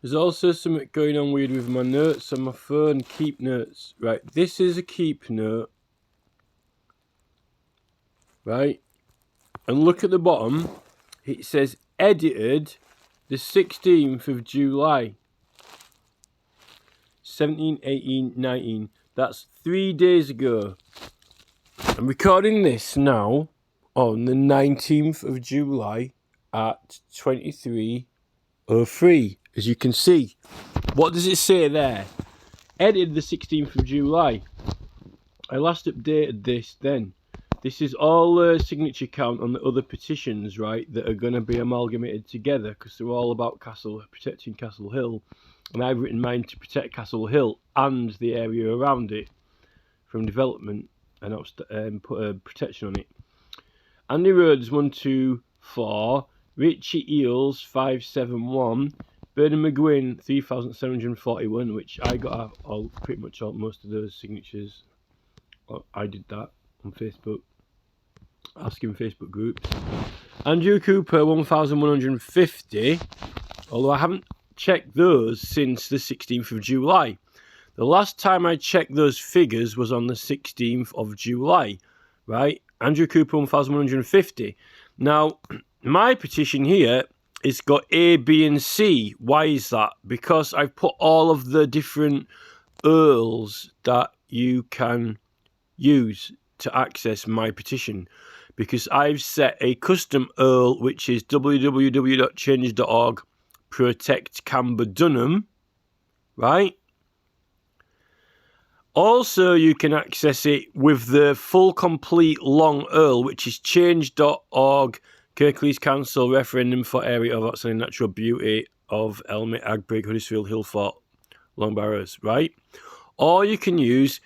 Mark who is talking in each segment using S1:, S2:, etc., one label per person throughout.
S1: There's also something going on weird with my notes on my phone. Keep notes. Right, this is a keep note. Right, and look at the bottom. It says edited the 16th of July. 17, 18, 19. That's 3 days ago. I'm recording this now on the 19th of July at 23:03. As you can see, what does it say there? Edited the 16th of July. I last updated this then. This is all the signature count on the other petitions, right, that are going to be amalgamated together because they're all about protecting Castle Hill. And I've written mine to protect Castle Hill and the area around it from development, and I've put a protection on it. Andy Rhodes 124, Richie Eels 571, Bernard McGuinn 3741, which I got pretty much most of those signatures. I did that on Facebook, asking Facebook groups. Andrew Cooper 1150, although I haven't checked those since the 16th of July. The last time I checked those figures was on the 16th of July, right? Andrew Cooper 1150. Now, my petition here is got A, B, and C. Why is that? Because I've put all of the different URLs that you can use to access my petition. Because I've set a custom URL, which is www.change.org protect Camber Dunham, right? Also, you can access it with the full complete long URL, which is change.org Kirklees Council referendum for area of outstanding natural beauty of Elmet, Agbrigg, Huddersfield, Hillfort, Long Barrows, right? Or you can use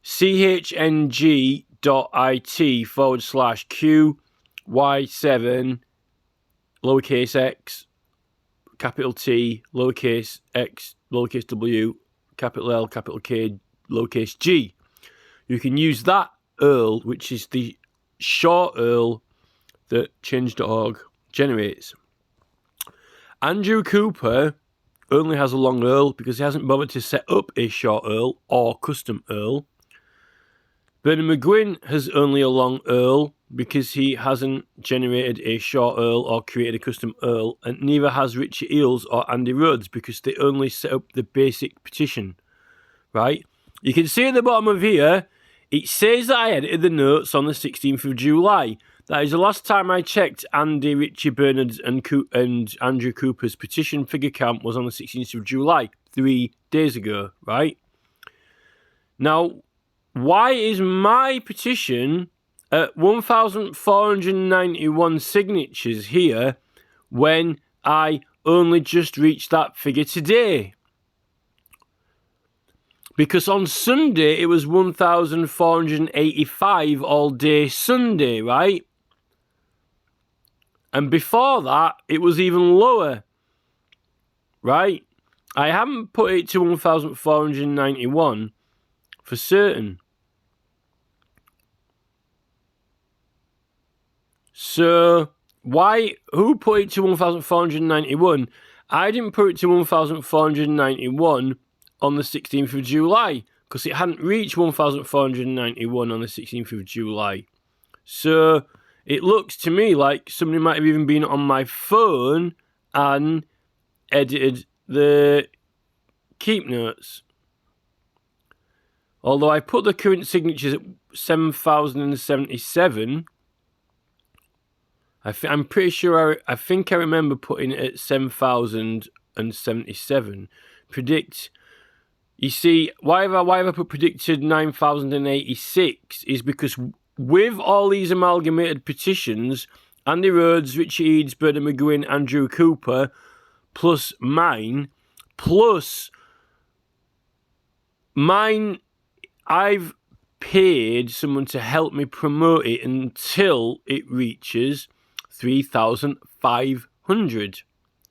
S1: chng.it/QY7 lowercase x capital T lowercase x lowercase w capital L capital K lowercase g. You can use that URL, which is the short URL that change.org generates. Andrew Cooper only has a long URL because he hasn't bothered to set up a short URL or custom URL. Bernard McGuinn has only a long URL because he hasn't generated a short URL or created a custom URL, and neither has Richard Eels or Andy Rhodes because they only set up the basic petition, right? You can see at the bottom of here, it says that I edited the notes on the 16th of July. That is the last time I checked Andy, Richie, Bernard and Andrew Cooper's petition figure count was on the 16th of July, 3 days ago, right? Now, why is my petition at 1,491 signatures here when I only just reached that figure today? Because on Sunday, it was 1,485 all day Sunday, right? And before that, it was even lower, right? I haven't put it to 1,491 for certain. So, who put it to 1,491? I didn't put it to 1,491 on the 16th of July, because it hadn't reached 1,491 on the 16th of July. So, it looks to me like somebody might have even been on my phone and edited the keep notes. Although I put the current signatures at 7,077, I'm pretty sure, I think I remember putting it at 7,077. Predict... You see, why have I put predicted 9,086 is because with all these amalgamated petitions, Andy Rhodes, Richie Eads, Bernard McGuinn, Andrew Cooper, plus mine, I've paid someone to help me promote it until it reaches 3,500,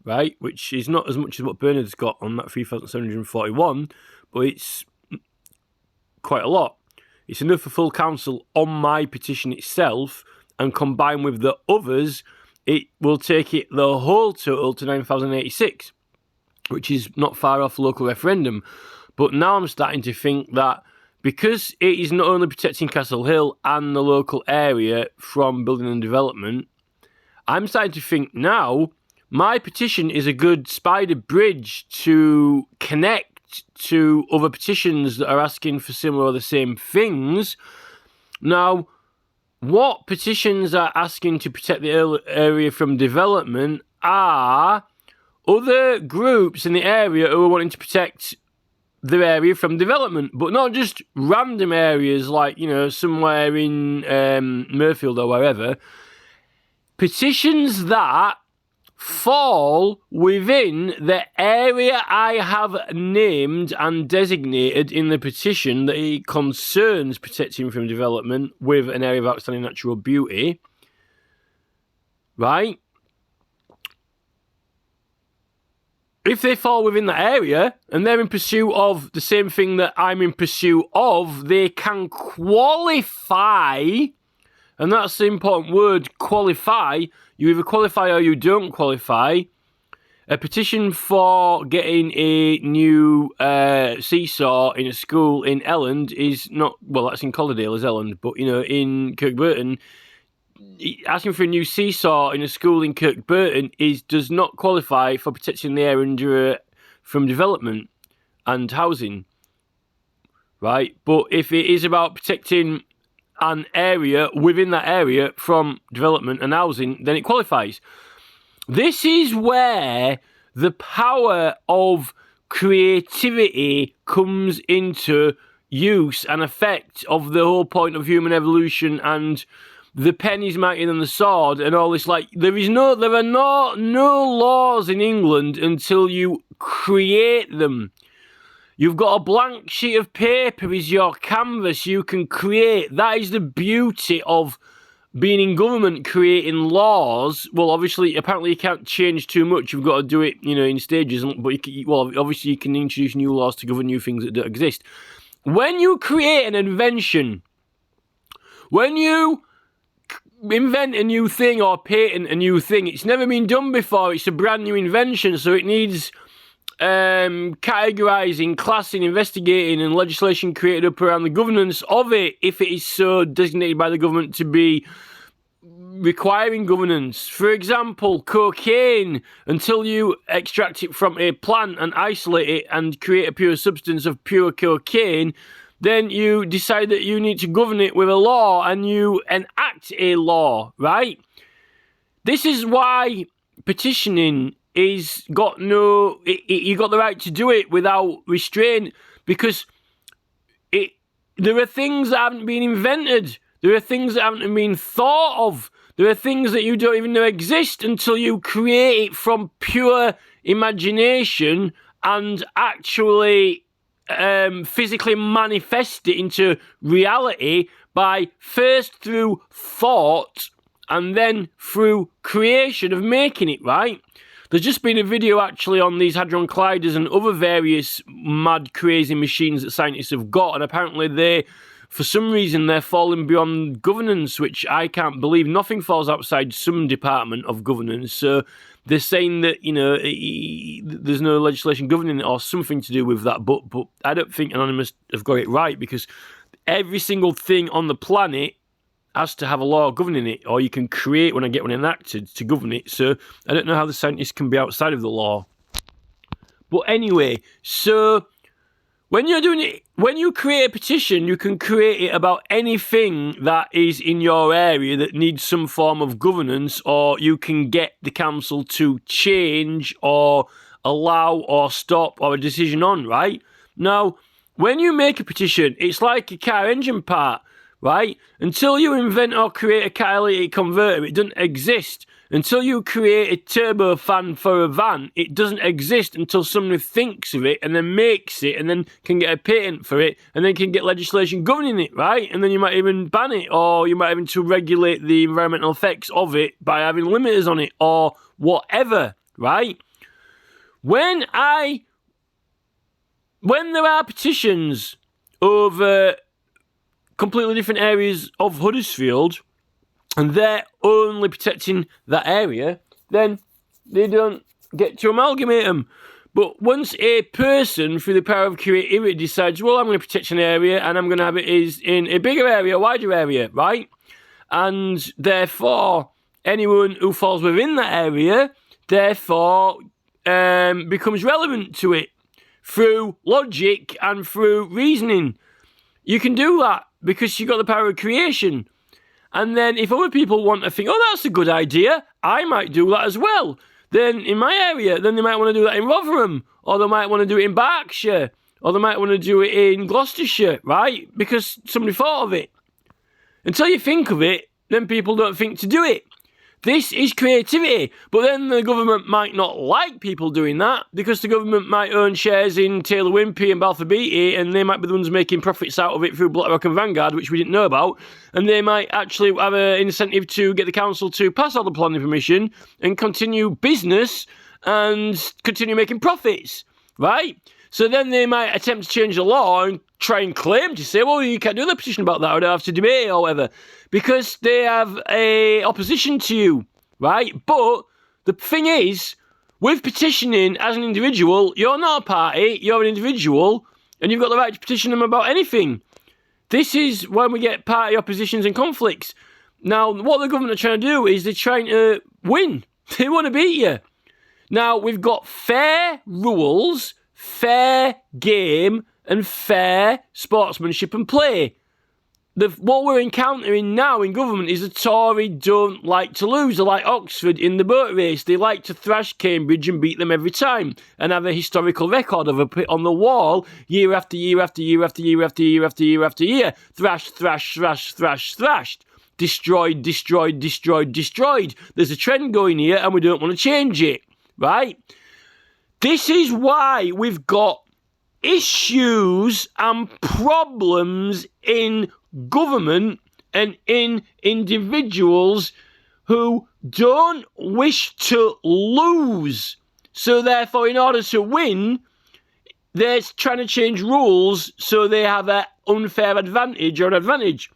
S1: right? Which is not as much as what Bernard's got on that 3,741, but it's quite a lot. It's enough for full council on my petition itself, and combined with the others, it will take it the whole total to 9,086. which is not far off local referendum. But now I'm starting to think that because it is not only protecting Castle Hill and the local area from building and development, I'm starting to think now my petition is a good spider bridge to connect to other petitions that are asking for similar or the same things. Now, what petitions are asking to protect the area from development are other groups in the area who are wanting to protect their area from development, but not just random areas like, you know, somewhere in Murfield or wherever. Petitions that fall within the area I have named and designated in the petition that it concerns protecting from development with an area of outstanding natural beauty, right? If they fall within that area and they're in pursuit of the same thing that I'm in pursuit of, they can qualify, and that's the important word, qualify. You either qualify or you don't qualify. A petition for getting a new seesaw in a school in Elland is not, well, that's in Collardale as Elland, but, you know, in Kirkburton, asking for a new seesaw in a school in Kirkburton does not qualify for protecting the area from development and housing, right? But if it is about protecting an area within that area from development and housing, then it qualifies. This is where the power of creativity comes into use and effect of the whole point of human evolution and the pen is mightier than the sword and all this. Like, there are no laws in England until you create them. You've got a blank sheet of paper is your canvas. You can create. That is the beauty of being in government, creating laws. Well, obviously, apparently you can't change too much. You've got to do it, you know, in stages. But obviously you can introduce new laws to govern new things that don't exist. When you create an invention, when you invent a new thing or patent a new thing, it's never been done before. It's a brand new invention, so it needs categorising, classing, investigating, and legislation created up around the governance of it, if it is so designated by the government to be requiring governance. For example, cocaine, until you extract it from a plant and isolate it and create a pure substance of pure cocaine, then you decide that you need to govern it with a law and you enact a law, right? This is why petitioning is you got the right to do it without restraint, because there are things that haven't been invented. There are things that haven't been thought of. There are things that you don't even know exist until you create it from pure imagination and actually physically manifest it into reality by first through thought and then through creation of making it, right? There's just been a video actually on these Hadron Colliders and other various mad, crazy machines that scientists have got, and apparently for some reason, they're falling beyond governance, which I can't believe. Nothing falls outside some department of governance. So they're saying that, you know, there's no legislation governing it or something to do with that. But I don't think Anonymous have got it right, because every single thing on the planet has to have a law governing it, or you can create one and get one enacted to govern it. So I don't know how the scientists can be outside of the law. But anyway, so when you're doing it, when you create a petition, you can create it about anything that is in your area that needs some form of governance, or you can get the council to change or allow or stop or a decision on, right? Now, when you make a petition, it's like a car engine part, right? Until you invent or create a catalytic converter, it doesn't exist. Until you create a turbo fan for a van, it doesn't exist until somebody thinks of it and then makes it and then can get a patent for it and then can get legislation governing it, right? And then you might even ban it, or you might even to regulate the environmental effects of it by having limiters on it or whatever, right? When there are petitions over completely different areas of Huddersfield, and they're only protecting that area, then they don't get to amalgamate them. But once a person, through the power of creativity, decides, well, I'm going to protect an area and I'm going to have it is in a bigger area, a wider area, right? And therefore, anyone who falls within that area, therefore, becomes relevant to it through logic and through reasoning. You can do that because you've got the power of creation. And then if other people want to think, oh, that's a good idea, I might do that as well. Then in my area, then they might want to do that in Rotherham, or they might want to do it in Berkshire, or they might want to do it in Gloucestershire, right? Because somebody thought of it. Until you think of it, then people don't think to do it. This is creativity. But then the government might not like people doing that, because the government might own shares in Taylor Wimpey and Balfour Beatty, and they might be the ones making profits out of it through BlackRock and Vanguard, which we didn't know about. And they might actually have an incentive to get the council to pass all the planning permission and continue business and continue making profits, right? So then they might attempt to change the law and try and claim to say, well, you can't do the petition about that, or they have to debate it or whatever, because they have a opposition to you, right? But the thing is, with petitioning as an individual, you're not a party, you're an individual, and you've got the right to petition them about anything. This is when we get party oppositions and conflicts. Now, what the government are trying to do is they're trying to win. They want to beat you. Now, we've got fair rules, fair game, and fair sportsmanship and play. What we're encountering now in government is the Tory don't like to lose. They're like Oxford in the boat race. They like to thrash Cambridge and beat them every time and have a historical record of it on the wall year after year after year after year after year after year after year. Thrash, thrash, thrash, thrash, thrashed. Destroyed, destroyed, destroyed, destroyed. There's a trend going here and we don't want to change it, right? This is why we've got issues and problems in government and in individuals who don't wish to lose. So therefore, in order to win, they're trying to change rules so they have an unfair advantage or an advantage.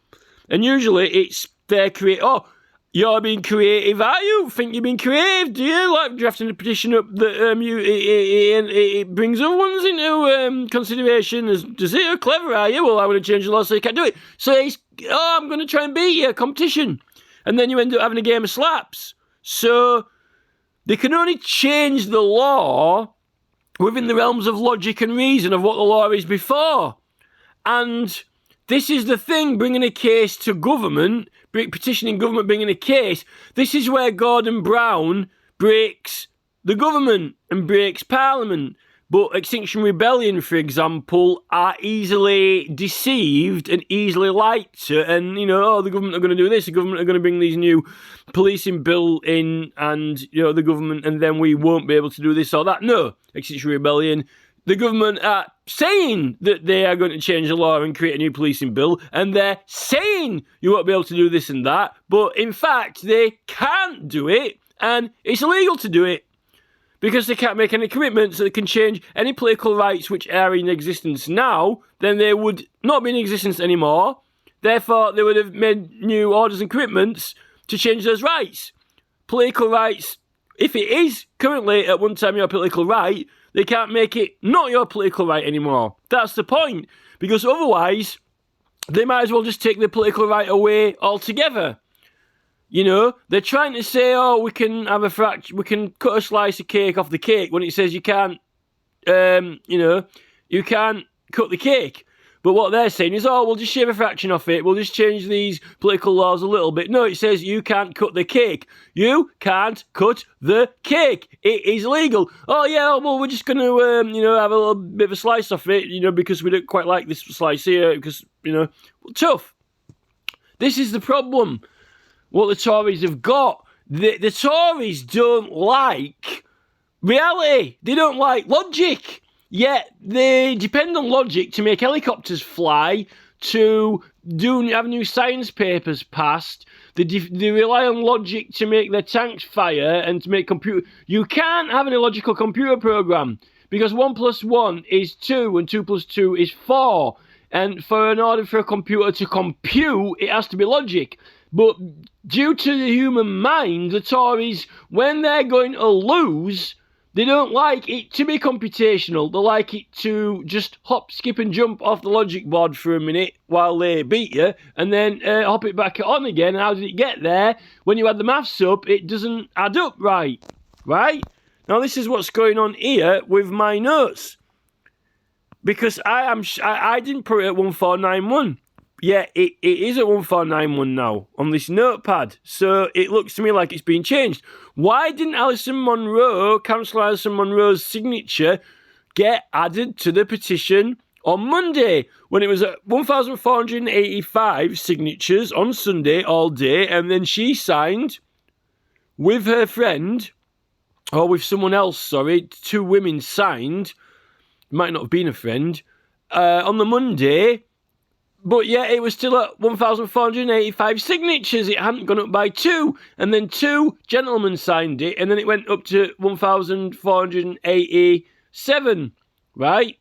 S1: And usually it's their oh, you're being creative, are you? Think you're being creative, do you? Like drafting a petition up that it brings other ones into consideration. Does it? How clever are you? Well, I want to change the law so you can't do it. So it's, oh, I'm going to try and beat you, competition. And then you end up having a game of slaps. So they can only change the law within the realms of logic and reason of what the law is before. And this is the thing, bringing a case to government, petitioning government, bringing a case. This is where Gordon Brown breaks the government and breaks Parliament. But Extinction Rebellion, for example, are easily deceived and easily lied to. And, you know, oh, the government are going to do this, the government are going to bring these new policing bill in, and, you know, the government, and then we won't be able to do this or that. No, Extinction Rebellion, the government are saying that they are going to change the law and create a new policing bill, and they're saying you won't be able to do this and that, but in fact, they can't do it, and it's illegal to do it, because they can't make any commitments that they can change any political rights which are in existence now. Then they would not be in existence anymore. Therefore, they would have made new orders and commitments to change those rights. Political rights, if it is currently at one time your political right, they can't make it not your political right anymore. That's the point. Because otherwise, they might as well just take the political right away altogether. You know, they're trying to say, oh, we can have a fraction, we can cut a slice of cake off the cake, when it says you can't, you can't cut the cake. But what they're saying is, oh, we'll just shave a fraction off it, we'll just change these political laws a little bit. No, it says you can't cut the cake. You can't cut the cake. It is illegal. Oh, yeah, well, we're just going to, have a little bit of a slice off it, because we don't quite like this slice here, because, tough. This is the problem. What the Tories have got. The Tories don't like reality. They don't like logic. Yet they depend on logic to make helicopters fly, to have new science papers passed. They rely on logic to make their tanks fire and to make computer. You can't have an illogical computer program, because 1 + 1 is 2 and 2 + 2 is 4. And in order for a computer to compute, it has to be logic. But due to the human mind, the Tories, when they're going to lose, They don't like it to be computational. They like it to just hop, skip and jump off the logic board for a minute while they beat you and then hop it back on again. How did it get there? When you add the maths up, it doesn't add up right. Right? Now this is what's going on here with my notes. Because I didn't put it at 1491. Yeah, it is at 1491 now on this notepad. So it looks to me like it's been changed. Why didn't Councillor Alison Monroe's signature get added to the petition on Monday when it was at 1,485 signatures on Sunday all day, and then she signed with her friend, or with someone else, sorry, 2 women signed, might not have been a friend, on the Monday. But yeah, it was still at 1,485 signatures. It hadn't gone up by 2. And then 2 gentlemen signed it. And then it went up to 1,487. Right?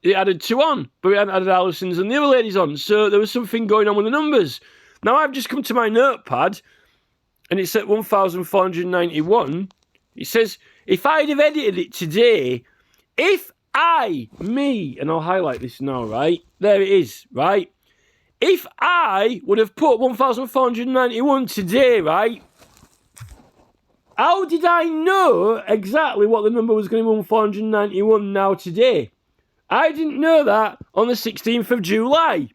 S1: It added 2 on. But it hadn't added Alison's and the other ladies on. So there was something going on with the numbers. Now I've just come to my notepad. And it's at 1,491. It says, if I'd have edited it today, and I'll highlight this now, right? There it is, right? If I would have put 1,491 today, right? How did I know exactly what the number was going to be 1,491 now today? I didn't know that on the 16th of July,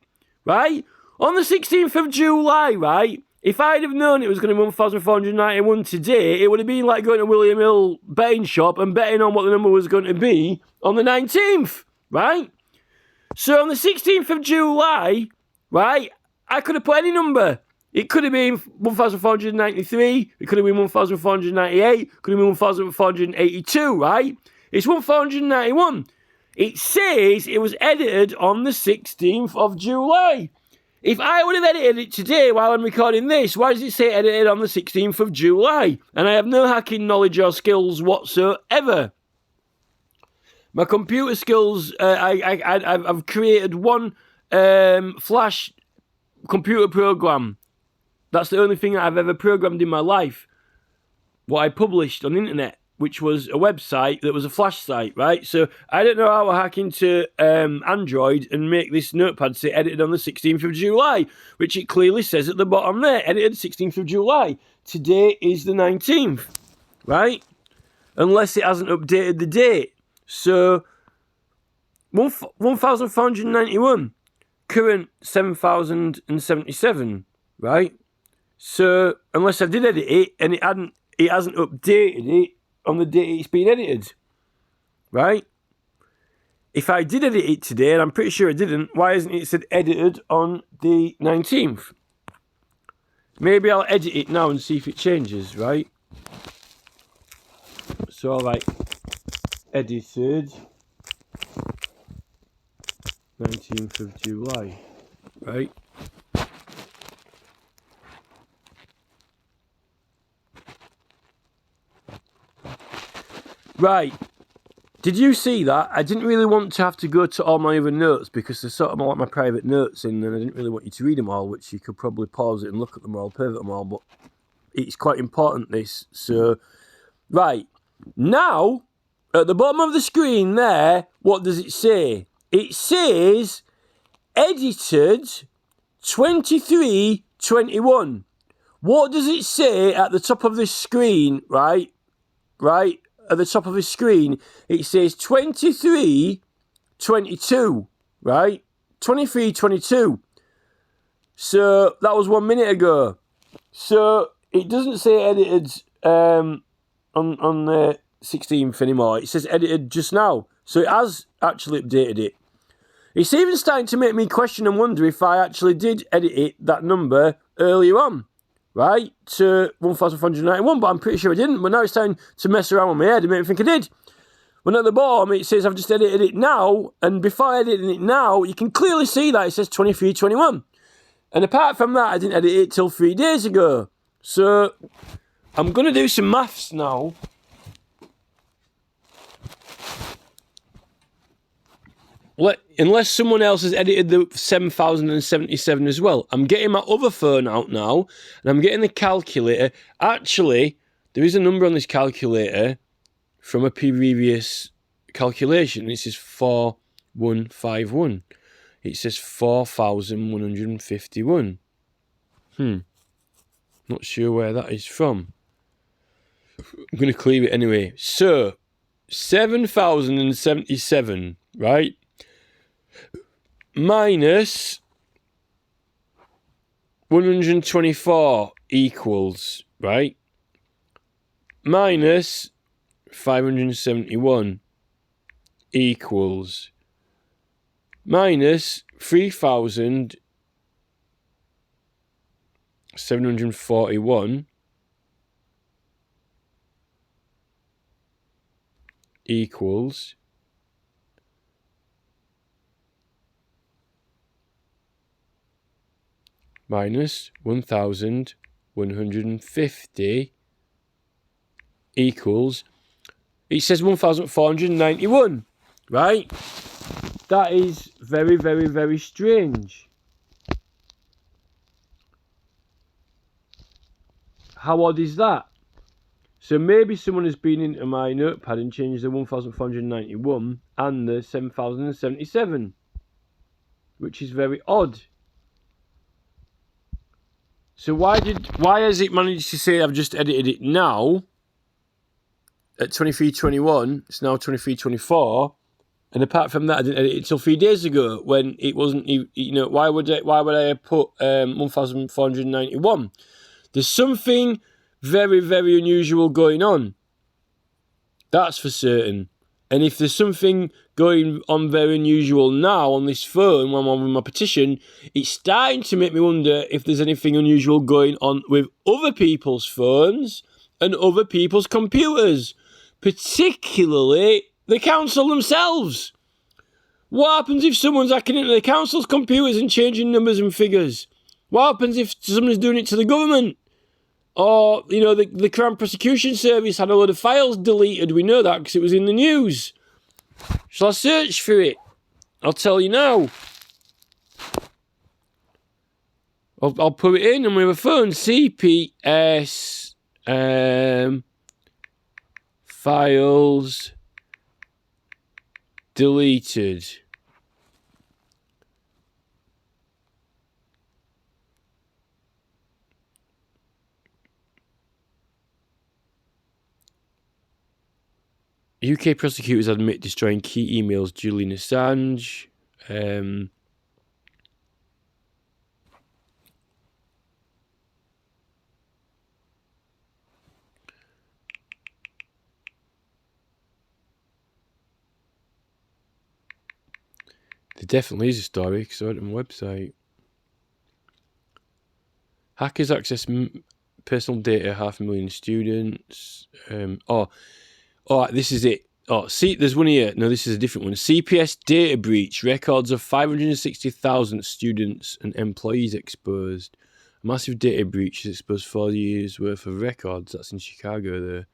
S1: right? On the 16th of July, right? If I'd have known it was going to be 1,491 today, it would have been like going to William Hill betting shop and betting on what the number was going to be on the 19th, right? So on the 16th of July, right, I could have put any number. It could have been 1,493, it could have been 1,498, it could have been 1,482, right? It's 1,491. It says it was edited on the 16th of July. If I would have edited it today while I'm recording this, why does it say edited on the 16th of July? And I have no hacking knowledge or skills whatsoever. My computer skills, I've created one Flash computer program. That's the only thing that I've ever programmed in my life. What I published on the internet, which was a website that was a Flash site, right? So I don't know how I hack into Android and make this notepad say edited on the 16th of July, which it clearly says at the bottom there, edited 16th of July. Today is the 19th, right? Unless it hasn't updated the date. So 1,491, current 7,077, right? So unless I did edit it and it hasn't updated it on the date it's been edited, right? If I did edit it today, and I'm pretty sure I didn't, why isn't it said edited on the 19th? Maybe I'll edit it now and see if it changes, right? So I'll write edited 19th of July, right? Right. Did you see that? I didn't really want to have to go to all my other notes because they're sort of like my private notes in, and I didn't really want you to read them all, which you could probably pause it and look at them all, pervert them all, but it's quite important, this. So, right. Now, at the bottom of the screen there, what does it say? It says edited 23/21. What does it say at the top of this screen, right? Right? At the top of the screen, it says 23/22, right? 23/22. So that was 1 minute ago. So it doesn't say edited on the 16th anymore. It says edited just now. So it has actually updated it. It's even starting to make me question and wonder if I actually did edit it, that number, earlier on, right, to 1,491, but I'm pretty sure I didn't. But now it's starting to mess around with my head and make me think I did. When at the bottom it says I've just edited it now, and before editing it now, you can clearly see that it says 23/21. And apart from that, I didn't edit it till 3 days ago. So I'm going to do some maths now. Unless someone else has edited the 7,077 as well. I'm getting my other phone out now, and I'm getting the calculator. Actually, there is a number on this calculator, from a previous calculation. This is 4151. It says 4151. Not sure where that is from. I'm going to clear it anyway. So, 7,077, right? Minus 124 equals, right? Minus 571 equals minus 3,741 equals minus 1,150 equals, it says 1,491, right? That is very, very, very strange. How odd is that? So maybe someone has been into my notepad and changed the 1,491 and the 7,077, which is very odd. So why has it managed to say I've just edited it now at 23:21? It's now 23:24, and apart from that, I didn't edit it till 3 days ago when it wasn't. You know, why would I put 1,491? There's something very, very unusual going on. That's for certain. And if there's something going on very unusual now on this phone when I'm on my petition, it's starting to make me wonder if there's anything unusual going on with other people's phones and other people's computers, particularly the council themselves. What happens if someone's hacking into the council's computers and changing numbers and figures? What happens if someone's doing it to the government? Or, you know, the Crown Prosecution Service had a load of files deleted. We know that because it was in the news. Shall I search for it? I'll tell you now. I'll put it in on my phone. CPS files deleted. UK prosecutors admit destroying key emails, Julian Assange. There definitely is a story because I went on the website. Hackers access personal data, 500,000 students. This is it. Oh, see, there's one here. No, this is a different one. CPS data breach. Records of 560,000 students and employees exposed. A massive data breach has exposed 4 years' worth of records. That's in Chicago there.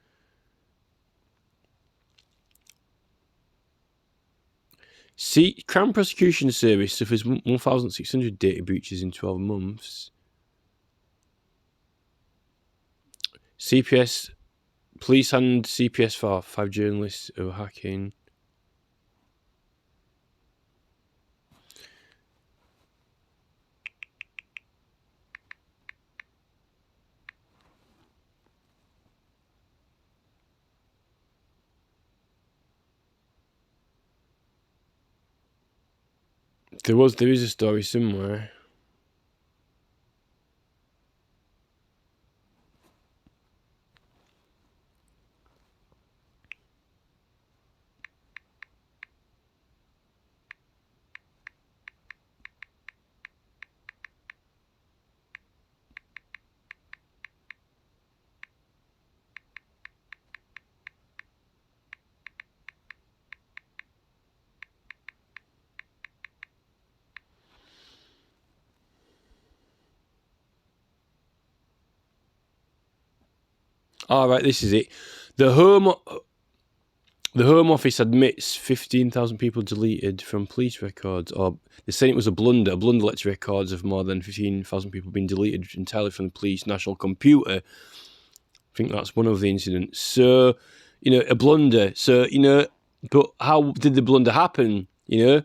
S1: Crown Prosecution Service suffers 1,600 data breaches in 12 months. CPS... Police hand CPS for 5 journalists who were hacking. There is a story somewhere. All right, this is it. The Home Office admits 15,000 people deleted from police records, or they're saying it was a blunder. A blunder led to records of more than 15,000 people being deleted entirely from the police national computer. I think that's one of the incidents. So, you know, a blunder. So, you know, but how did the blunder happen? You know,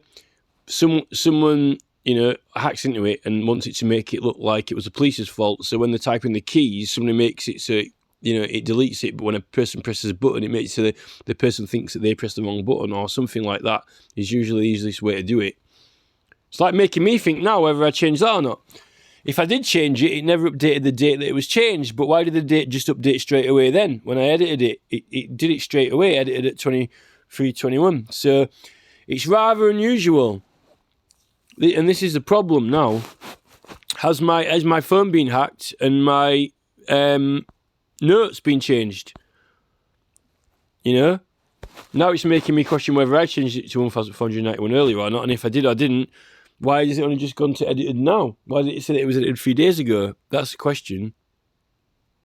S1: someone, you know, hacks into it and wants it to make it look like it was the police's fault. So when they type in the keys, somebody makes it so, you know, it deletes it. But when a person presses a button, it makes it so the person thinks that they pressed the wrong button or something like that. Is usually the easiest way to do it. It's like making me think now whether I changed that or not. If I did change it, it never updated the date that it was changed. But why did the date just update straight away then? When I edited it, it did it straight away, edited at 23:21. So it's rather unusual. And this is the problem now. Has my phone been hacked and my notes been changed? You know? Now it's making me question whether I changed it to 1491 earlier or not. And if I did or didn't, why has it only just gone to edited now? Why did it say that it was edited 3 days ago? That's the question.